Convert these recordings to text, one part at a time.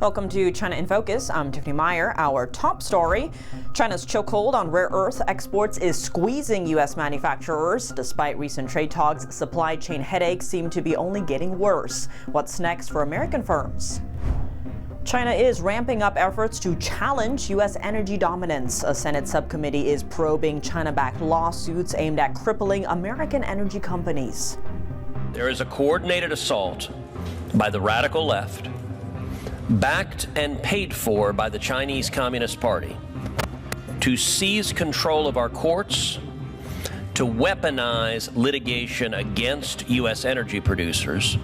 Welcome to China in Focus. I'm Tiffany Meyer. Our top story: China's chokehold on rare earth exports is squeezing U.S. manufacturers. Despite recent trade talks, supply chain headaches seem to be only getting worse. What's next for American firms? China is ramping up efforts to challenge U.S. energy dominance. A Senate subcommittee is probing China-backed lawsuits aimed at crippling American energy companies. There is a coordinated assault by the radical left, backed and paid for by the Chinese Communist Party, to seize control of our courts, to weaponize litigation against U.S. energy producers,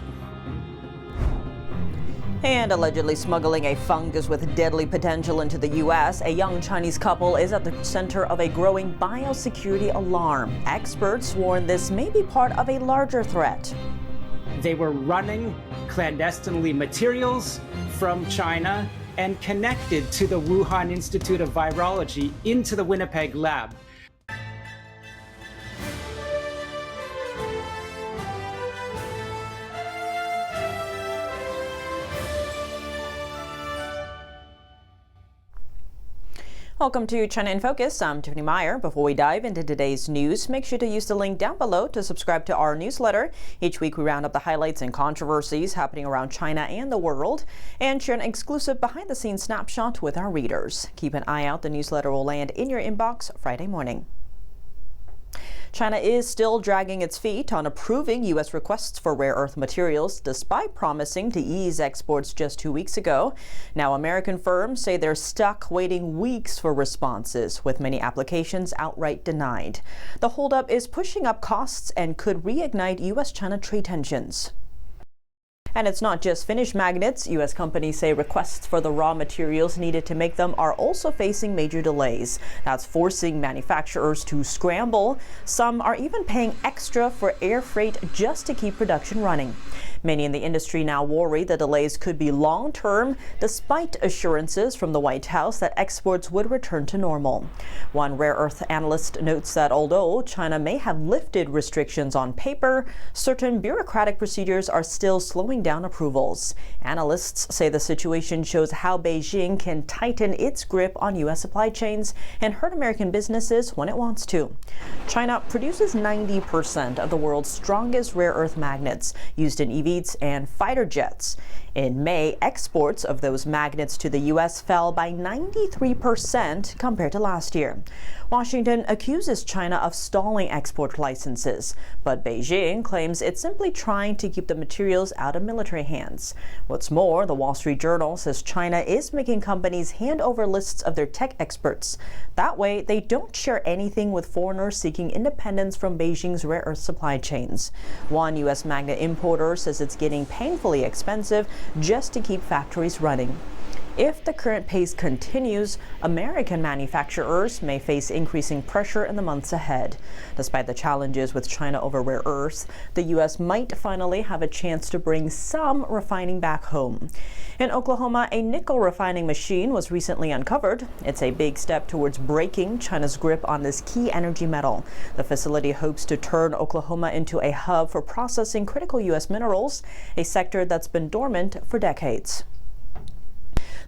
and allegedly smuggling a fungus with deadly potential into the U.S., a young Chinese couple is at the center of a growing biosecurity alarm. Experts warn this may be part of a larger threat. They were running clandestinely materials from China and connected to the Wuhan Institute of Virology into the Winnipeg lab. Welcome to China in Focus. I'm Tiffany Meyer. Before we dive into today's news, make sure to use the link down below to subscribe to our newsletter. Each week we round up the highlights and controversies happening around China and the world and share an exclusive behind-the-scenes snapshot with our readers. Keep an eye out. The newsletter will land in your inbox Friday morning. China is still dragging its feet on approving U.S. requests for rare earth materials, despite promising to ease exports just 2 weeks ago. Now, American firms say they're stuck waiting weeks for responses, with many applications outright denied. The holdup is pushing up costs and could reignite U.S.-China trade tensions. And it's not just finished magnets. U.S. companies say requests for the raw materials needed to make them are also facing major delays. That's forcing manufacturers to scramble. Some are even paying extra for air freight just to keep production running. Many in the industry now worry the delays could be long-term, despite assurances from the White House that exports would return to normal. One rare earth analyst notes that although China may have lifted restrictions on paper, certain bureaucratic procedures are still slowing down approvals. Analysts say the situation shows how Beijing can tighten its grip on U.S. supply chains and hurt American businesses when it wants to. China produces 90% of the world's strongest rare earth magnets used in EVs and fighter jets. In May, exports of those magnets to the U.S. fell by 93% compared to last year. Washington accuses China of stalling export licenses, but Beijing claims it's simply trying to keep the materials out of military hands. What's more, the Wall Street Journal says China is making companies hand over lists of their tech experts. That way, they don't share anything with foreigners seeking independence from Beijing's rare earth supply chains. One U.S. magnet importer says it's getting painfully expensive just to keep factories running. If the current pace continues, American manufacturers may face increasing pressure in the months ahead. Despite the challenges with China over rare earths, the U.S. might finally have a chance to bring some refining back home. In Oklahoma, a nickel refining machine was recently uncovered. It's a big step towards breaking China's grip on this key energy metal. The facility hopes to turn Oklahoma into a hub for processing critical U.S. minerals, a sector that's been dormant for decades.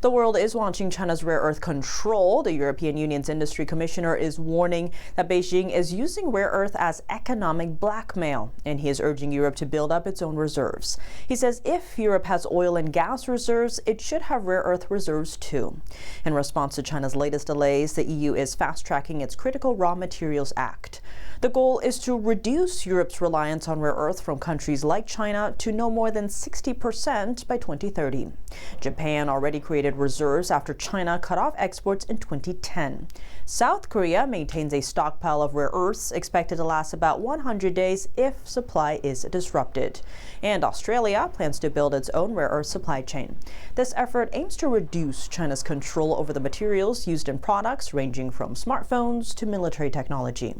The world is watching China's rare earth control. The European Union's industry commissioner is warning that Beijing is using rare earth as economic blackmail, and he is urging Europe to build up its own reserves. He says if Europe has oil and gas reserves, it should have rare earth reserves too. In response to China's latest delays, the EU is fast-tracking its Critical Raw Materials Act. The goal is to reduce Europe's reliance on rare earth from countries like China to no more than 60% by 2030. Japan already created reserves after China cut off exports in 2010. South Korea maintains a stockpile of rare earths expected to last about 100 days if supply is disrupted. And Australia plans to build its own rare earth supply chain. This effort aims to reduce China's control over the materials used in products ranging from smartphones to military technology.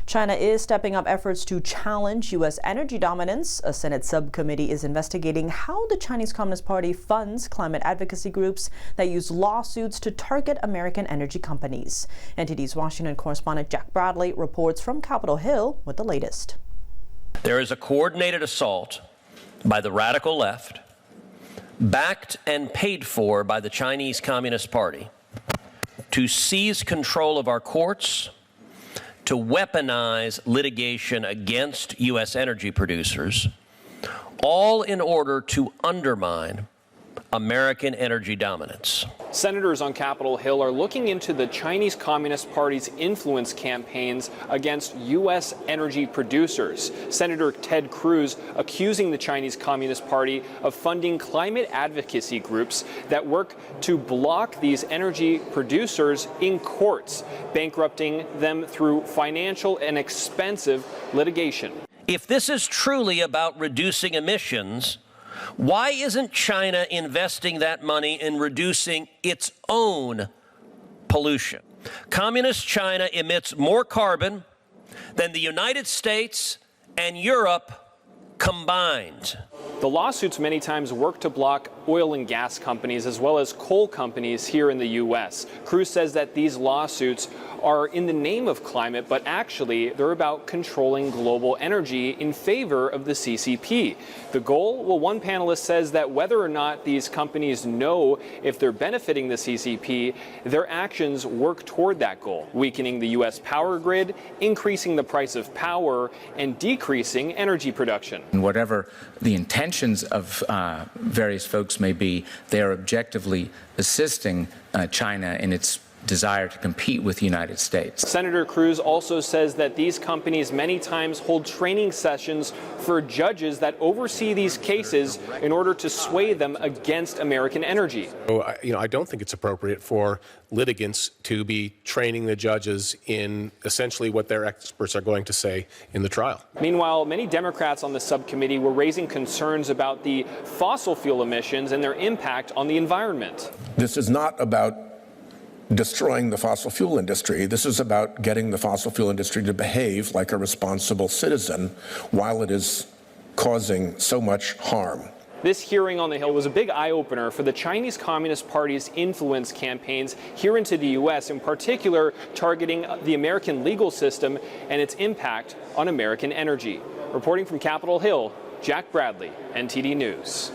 China is stepping up efforts to challenge U.S. energy dominance. A Senate subcommittee is investigating how the Chinese Communist Party funds climate advocacy groups that use lawsuits to target American energy companies. NTD's Washington correspondent Jack Bradley reports from Capitol Hill with the latest. There is a coordinated assault by the radical left, backed and paid for by the Chinese Communist Party, to seize control of our courts, to weaponize litigation against U.S. energy producers, all in order to undermine American energy dominance. Senators on Capitol Hill are looking into the Chinese Communist Party's influence campaigns against U.S. energy producers. Senator Ted Cruz accusing the Chinese Communist Party of funding climate advocacy groups that work to block these energy producers in courts, bankrupting them through financial and expensive litigation. If this is truly about reducing emissions, why isn't China investing that money in reducing its own pollution? Communist China emits more carbon than the United States and Europe combined. The lawsuits many times work to block oil and gas companies as well as coal companies here in the U.S. Cruz says that these lawsuits are in the name of climate, but actually they're about controlling global energy in favor of the CCP. The goal? Well, one panelist says that whether or not these companies know if they're benefiting the CCP, their actions work toward that goal, weakening the U.S. power grid, increasing the price of power, and decreasing energy production. And whatever the intentions of various folks may be, they are objectively assisting China in its desire to compete with the United States. Senator Cruz also says that these companies many times hold training sessions for judges that oversee these cases in order to sway them against American energy. I don't think it's appropriate for litigants to be training the judges in essentially what their experts are going to say in the trial. Meanwhile, many Democrats on the subcommittee were raising concerns about the fossil fuel emissions and their impact on the environment. This is not about destroying the fossil fuel industry. This is about getting the fossil fuel industry to behave like a responsible citizen while it is causing so much harm. This hearing on the Hill was a big eye-opener for the Chinese Communist Party's influence campaigns here into the U.S., in particular targeting the American legal system and its impact on American energy. Reporting from Capitol Hill, Jack Bradley, NTD News.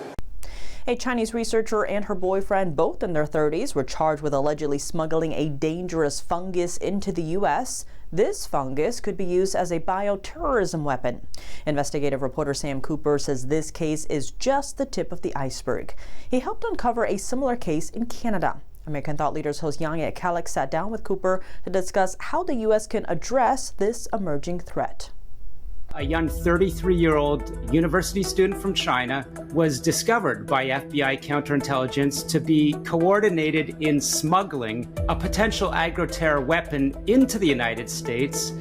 A Chinese researcher and her boyfriend, both in their 30s, were charged with allegedly smuggling a dangerous fungus into the U.S. This fungus could be used as a bioterrorism weapon. Investigative reporter Sam Cooper says this case is just the tip of the iceberg. He helped uncover a similar case in Canada. American Thought Leaders host Yanya Kalek sat down with Cooper to discuss how the U.S. can address this emerging threat. A young 33-year-old university student from China was discovered by FBI counterintelligence to be coordinated in smuggling a potential agro-terror weapon into the United States,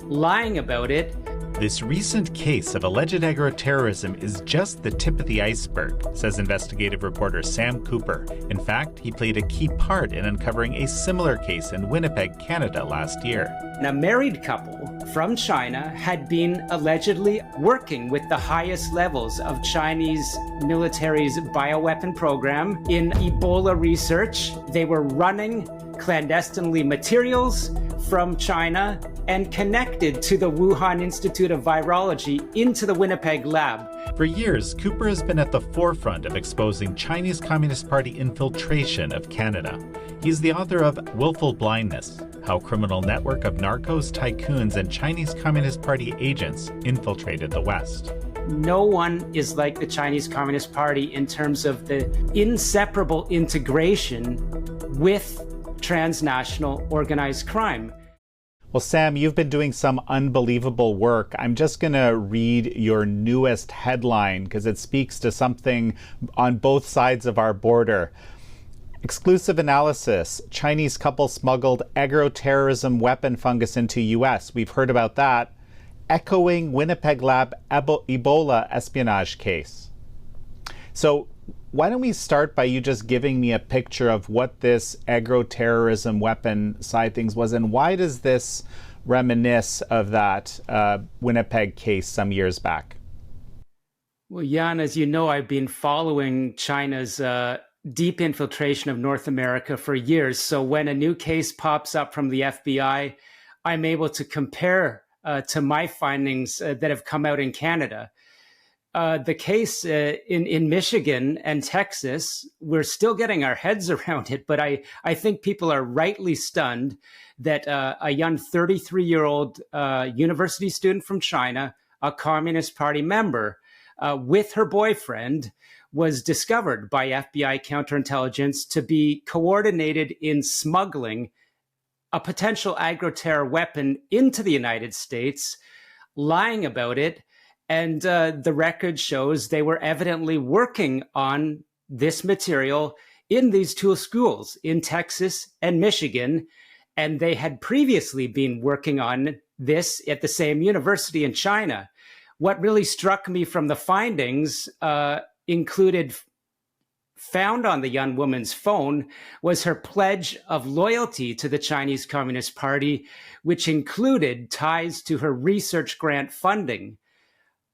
lying about it. This recent case of alleged agro-terrorism is just the tip of the iceberg, says investigative reporter Sam Cooper. In fact, he played a key part in uncovering a similar case in Winnipeg, Canada last year. A married couple from China had been allegedly working with the highest levels of Chinese military's bioweapon program in Ebola research. They were running clandestinely materials from China and connected to the Wuhan Institute of Virology into the Winnipeg lab. For years, Cooper has been at the forefront of exposing Chinese Communist Party infiltration of Canada. He's the author of Wilful Blindness, How Criminal Network of Narcos, Tycoons, and Chinese Communist Party Agents Infiltrated the West. No one is like the Chinese Communist Party in terms of the inseparable integration with transnational organized crime. Well, Sam, you've been doing some unbelievable work. I'm just going to read your newest headline because it speaks to something on both sides of our border. Exclusive analysis. Chinese couple smuggled agro-terrorism weapon fungus into U.S. We've heard about that. Echoing Winnipeg lab Ebola espionage case. So why don't we start by you just giving me a picture of what this agro-terrorism weapon side things was, and why does this reminisce of that Winnipeg case some years back? Well, Jan, as you know, I've been following China's deep infiltration of North America for years. So when a new case pops up from the FBI, I'm able to compare to my findings that have come out in Canada. the case in Michigan and Texas, we're still getting our heads around it, but I think people are rightly stunned that a young 33-year-old university student from China, a Communist Party member, with her boyfriend, was discovered by FBI counterintelligence to be coordinated in smuggling a potential agro-terror weapon into the United States, lying about it. And the record shows they were evidently working on this material in these two schools in Texas and Michigan. And they had previously been working on this at the same university in China. What really struck me from the findings included, found on the young woman's phone, was her pledge of loyalty to the Chinese Communist Party, which included ties to her research grant funding.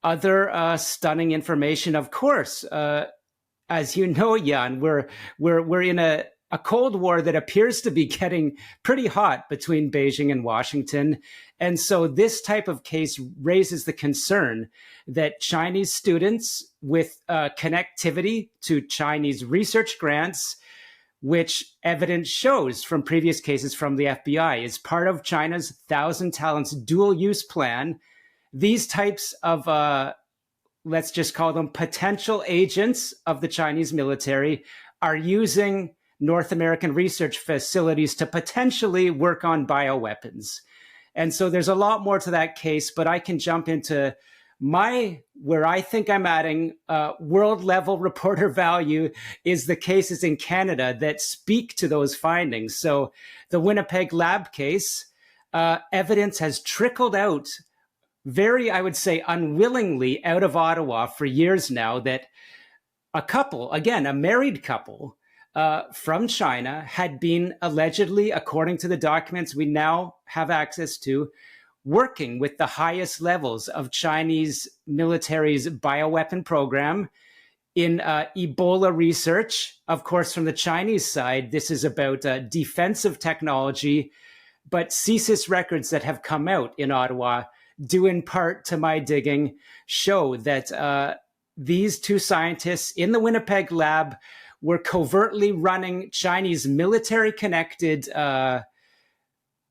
Other stunning information, of course, as you know, Jan, we're in a Cold War that appears to be getting pretty hot between Beijing and Washington. And so this type of case raises the concern that Chinese students with connectivity to Chinese research grants, which evidence shows from previous cases from the FBI, is part of China's 1,000 Talents dual use plan. These types of, let's just call them potential agents of the Chinese military, are using North American research facilities to potentially work on bioweapons. And so there's a lot more to that case, but I can jump into where I think I'm adding world level reporter value is the cases in Canada that speak to those findings. So the Winnipeg lab case, evidence has trickled out very, I would say, unwillingly out of Ottawa for years now that a couple, again, a married couple from China had been allegedly, according to the documents we now have access to, working with the highest levels of Chinese military's bioweapon program in Ebola research. Of course, from the Chinese side, this is about defensive technology, but CSIS records that have come out in Ottawa, due in part to my digging, show that these two scientists in the Winnipeg lab were covertly running Chinese military-connected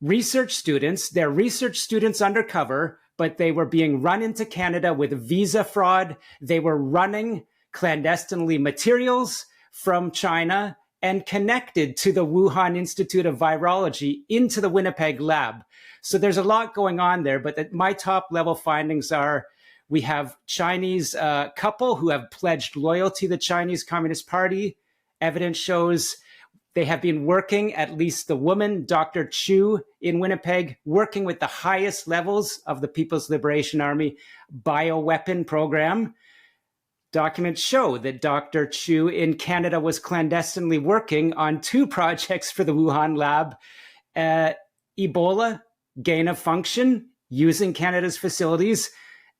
research students. They're research students undercover, but they were being run into Canada with visa fraud. They were running clandestinely materials from China and connected to the Wuhan Institute of Virology into the Winnipeg lab. So there's a lot going on there, but my top level findings are we have Chinese couple who have pledged loyalty to the Chinese Communist Party. Evidence shows they have been working, at least the woman, Dr. Chu in Winnipeg, working with the highest levels of the People's Liberation Army bioweapon program. Documents show that Dr. Chu in Canada was clandestinely working on two projects for the Wuhan lab, Ebola gain of function using Canada's facilities,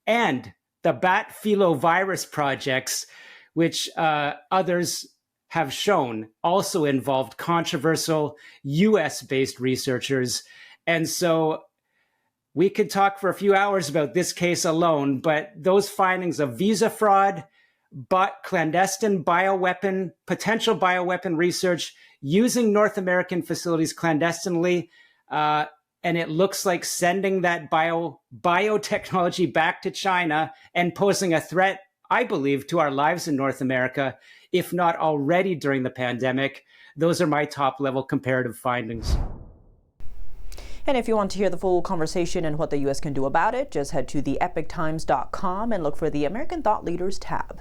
and the bat filovirus projects, which others have shown also involved controversial US-based researchers. And so we could talk for a few hours about this case alone, but those findings of visa fraud, but clandestine potential bioweapon research using North American facilities clandestinely, and it looks like sending that biotechnology back to China and posing a threat, I believe, to our lives in North America, if not already during the pandemic. Those are my top level comparative findings. And if you want to hear the full conversation and what the U.S. can do about it, just head to theepictimes.com and look for the American Thought Leaders tab.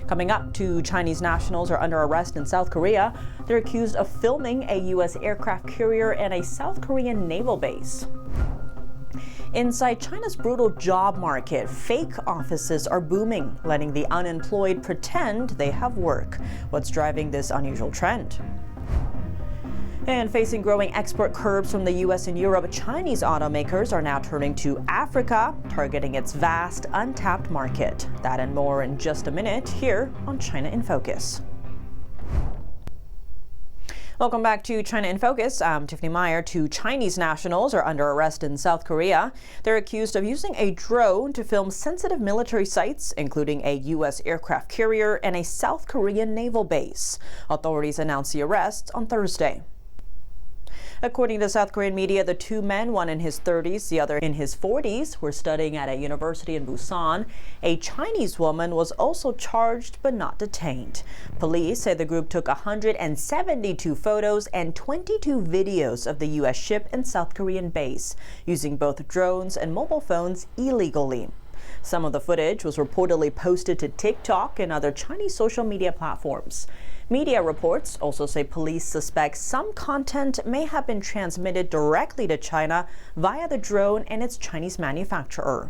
Coming up, 2 Chinese nationals are under arrest in South Korea. They're accused of filming a U.S. aircraft carrier and a South Korean naval base. Inside China's brutal job market, fake offices are booming, letting the unemployed pretend they have work. What's driving this unusual trend? And facing growing export curbs from the U.S. and Europe, Chinese automakers are now turning to Africa, targeting its vast, untapped market. That and more in just a minute here on China in Focus. Welcome back to China in Focus. I'm Tiffany Meyer. Two Chinese nationals are under arrest in South Korea. They're accused of using a drone to film sensitive military sites, including a U.S. aircraft carrier and a South Korean naval base. Authorities announced the arrests on Thursday. According to South Korean media, the two men, one in his 30s, the other in his 40s, were studying at a university in Busan. A Chinese woman was also charged but not detained. Police say the group took 172 photos and 22 videos of the U.S. ship and South Korean base, using both drones and mobile phones illegally. Some of the footage was reportedly posted to TikTok and other Chinese social media platforms. Media reports also say police suspect some content may have been transmitted directly to China via the drone and its Chinese manufacturer.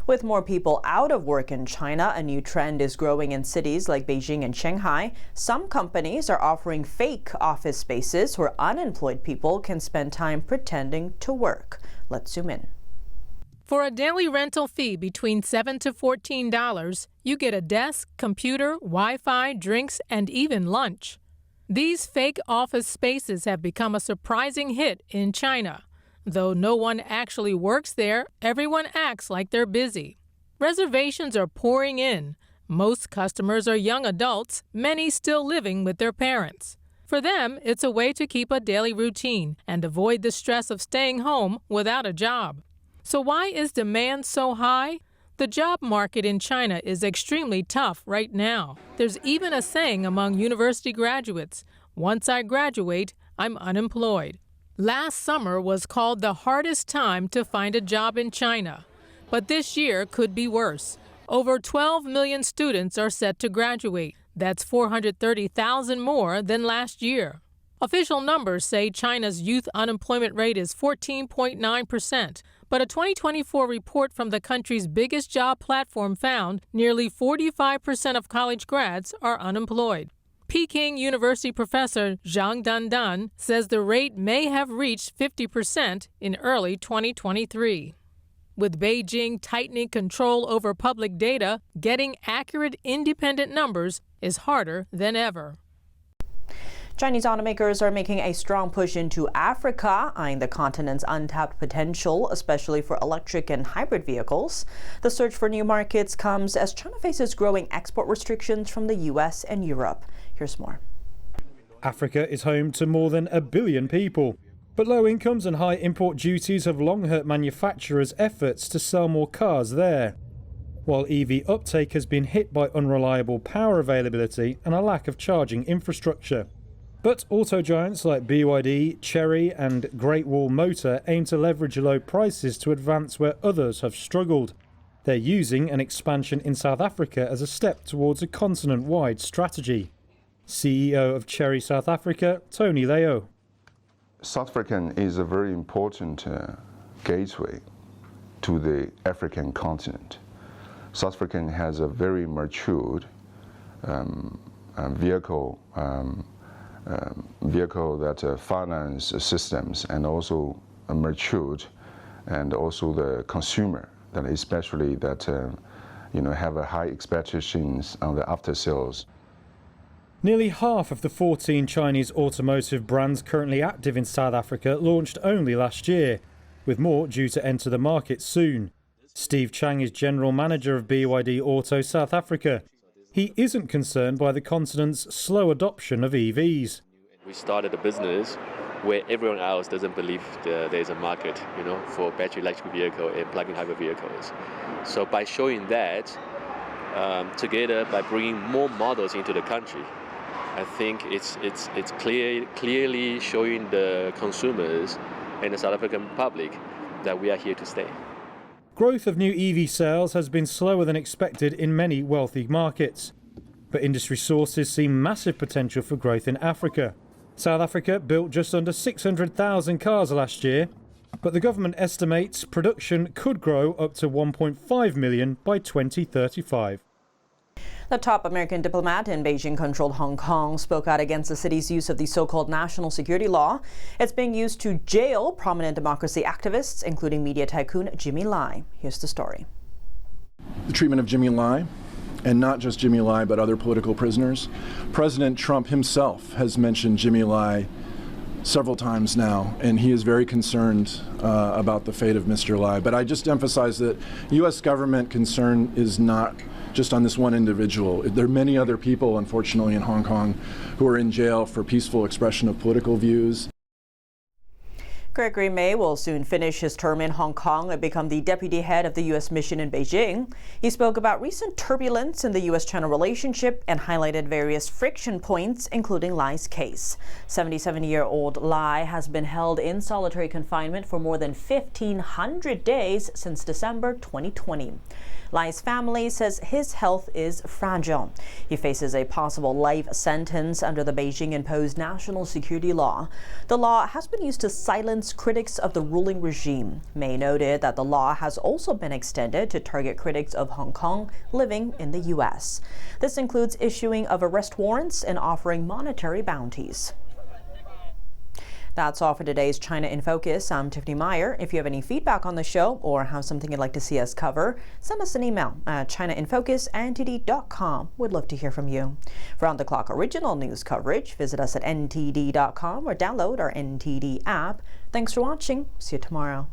With more people out of work in China, a new trend is growing in cities like Beijing and Shanghai. Some companies are offering fake office spaces where unemployed people can spend time pretending to work. Let's zoom in. For a daily rental fee between $7 to $14, you get a desk, computer, Wi-Fi, drinks, and even lunch. These fake office spaces have become a surprising hit in China. Though no one actually works there, everyone acts like they're busy. Reservations are pouring in. Most customers are young adults, many still living with their parents. For them, it's a way to keep a daily routine and avoid the stress of staying home without a job. So why is demand so high? The job market in China is extremely tough right now. There's even a saying among university graduates, "Once I graduate, I'm unemployed." Last summer was called the hardest time to find a job in China. But this year could be worse. Over 12 million students are set to graduate. That's 430,000 more than last year. Official numbers say China's youth unemployment rate is 14.9%. But a 2024 report from the country's biggest job platform found nearly 45% of college grads are unemployed. Peking University professor Zhang Dandan says the rate may have reached 50% in early 2023. With Beijing tightening control over public data, getting accurate independent numbers is harder than ever. Chinese automakers are making a strong push into Africa, eyeing the continent's untapped potential, especially for electric and hybrid vehicles. The search for new markets comes as China faces growing export restrictions from the U.S. and Europe. Here's more. Africa is home to more than 1 billion people, but low incomes and high import duties have long hurt manufacturers' efforts to sell more cars there. While EV uptake has been hit by unreliable power availability and a lack of charging infrastructure. But auto giants like BYD, Chery and Great Wall Motor aim to leverage low prices to advance where others have struggled. They're using an expansion in South Africa as a step towards a continent-wide strategy. CEO of Chery South Africa, Tony Leo. South Africa is a very important gateway to the African continent. South Africa has a very matured vehicle that finance systems and also matured, and also the consumer that especially that have a high expectations on the after sales. Nearly half of the 14 Chinese automotive brands currently active in South Africa launched only last year, with more due to enter the market soon. Steve Chang is general manager of BYD Auto South Africa. He isn't concerned by the continent's slow adoption of EVs. We started a business where everyone else doesn't believe there's a market, for battery electric vehicle and plug-in hybrid vehicles. So by showing that, together by bringing more models into the country, I think it's clearly showing the consumers and the South African public that we are here to stay. Growth of new EV sales has been slower than expected in many wealthy markets. But industry sources see massive potential for growth in Africa. South Africa built just under 600,000 cars last year, but the government estimates production could grow up to 1.5 million by 2035. The top American diplomat in Beijing-controlled Hong Kong spoke out against the city's use of the so-called national security law. It's being used to jail prominent democracy activists, including media tycoon Jimmy Lai. Here's the story. The treatment of Jimmy Lai and not just Jimmy Lai, but other political prisoners. President Trump himself has mentioned Jimmy Lai several times now, and he is very concerned about the fate of Mr. Lai. But I just emphasize that U.S. government concern is not just on this one individual. There are many other people, unfortunately, in Hong Kong who are in jail for peaceful expression of political views. Gregory May will soon finish his term in Hong Kong and become the deputy head of the U.S. mission in Beijing. He spoke about recent turbulence in the U.S.-China relationship and highlighted various friction points, including Lai's case. 77-year-old Lai has been held in solitary confinement for more than 1,500 days since December 2020. Lai's family says his health is fragile. He faces a possible life sentence under the Beijing-imposed national security law. The law has been used to silence critics of the ruling regime. May noted that the law has also been extended to target critics of Hong Kong living in the U.S. This includes issuing of arrest warrants and offering monetary bounties. That's all for today's China in Focus. I'm Tiffany Meyer. If you have any feedback on the show or have something you'd like to see us cover, send us an email at chinainfocus@ntd.com. We'd love to hear from you. For on-the-clock original news coverage, visit us at ntd.com or download our NTD app. Thanks for watching. See you tomorrow.